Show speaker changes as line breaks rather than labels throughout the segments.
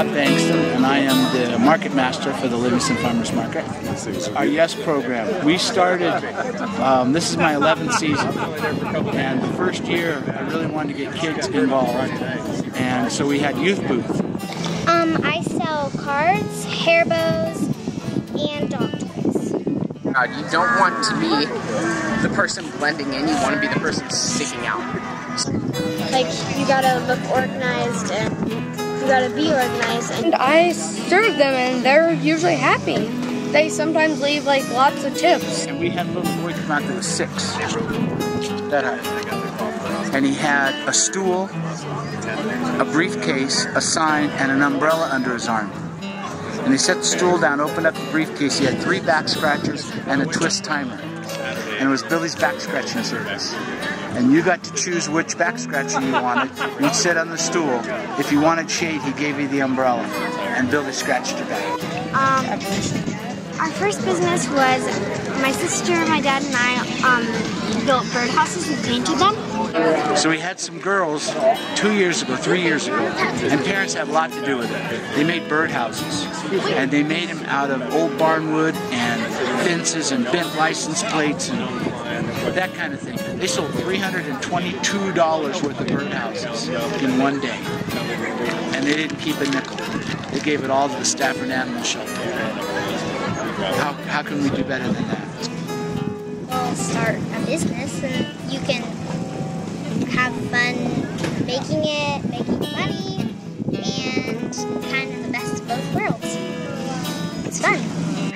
Livingston, and I am the market master for the Livingston Farmers Market. Our YES program, we started, this is my 11th season, and the first year I really wanted to get kids involved, and so we had youth booth.
I sell cards, hair bows, and dog toys.
You don't want to be the person blending in, you want to be the person sticking out.
Like, you gotta look organized and you gotta be organized.
And I serve them and they're usually happy. They sometimes leave like lots of tips.
And we had a little boy come out that was 6, that high. And he had a stool, a briefcase, a sign, and an umbrella under his arm. And he set the stool down, opened up the briefcase. He had 3 back scratchers and a twist timer. And it was Billy's back scratching service. And you got to choose which back scratcher you wanted. You'd sit on the stool. If you wanted shade, he gave you the umbrella. And Billy scratched your back.
Our first business was my sister, my dad, and I built birdhouses and painted them.
So we had some girls 2 years ago, 3 years ago, and parents had a lot to do with it. They made birdhouses, and they made them out of old barn wood and fences and bent license plates and that kind of thing. They sold $322 worth of birdhouses in one day, and they didn't keep a nickel. They gave it all to the Stafford Animal Shelter. How can we do better than that?
Well, start a business and you can have fun making it, making money, and kind of the best of both worlds. It's fun.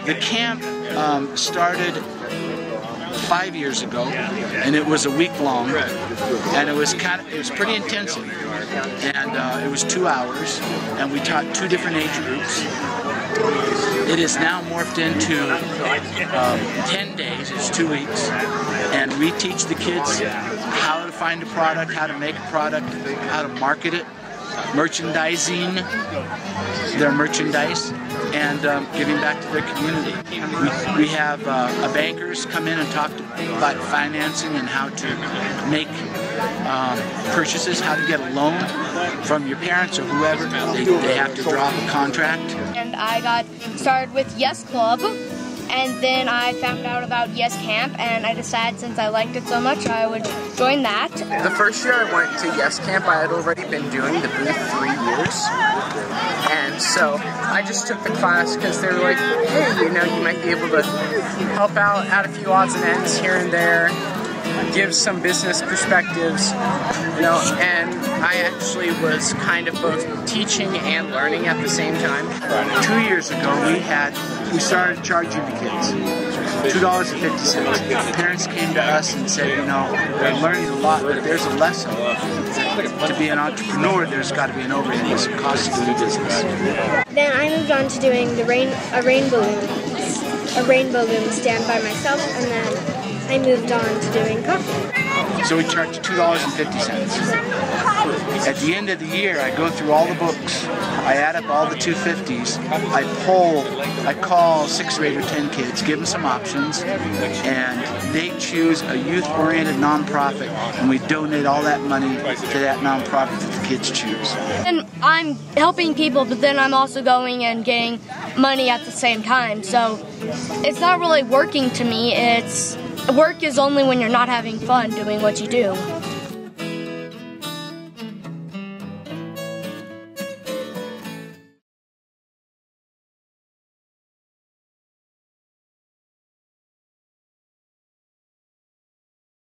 The camp started 5 years ago, and it was a week long, and it was pretty intensive, and it was 2 hours, and we taught 2 different age groups. It is now morphed into 10 days, it's 2 weeks, and we teach the kids how to find a product, how to make a product, how to market it, merchandising their merchandise, and giving back to their community. We have bankers come in and talk about financing and how to make purchases, how to get a loan from your parents or whoever. They have to draw up a contract.
And I got started with YES Club, and then I found out about YES Camp, and I decided since I liked it so much I would join that.
The first year I went to YES Camp, I had already been doing the booth 3 years. And so I just took the class because they were like, hey, you know, you might be able to help out, add a few odds and ends here and there, give some business perspectives, you know, and I actually was kind of both teaching and learning at the same time.
2 years ago, we started charging the kids $2.50. Parents came to us and said, you know, they're learning a lot, but if there's a lesson to be an entrepreneur, there's got to be an overhead. There's a cost to do business.
Then I moved on to doing a rainbow loom stand by myself, and then I moved on to doing coffee.
So we charge $2.50. At the end of the year, I go through all the books, I add up all the 250s, I call 6 or 8 or 10 kids, give them some options, and they choose a youth-oriented nonprofit, and we donate all that money to that nonprofit that the kids choose.
And I'm helping people, but then I'm also going and getting money at the same time, so it's not really working to me. Work is only when you're not having fun doing what you do.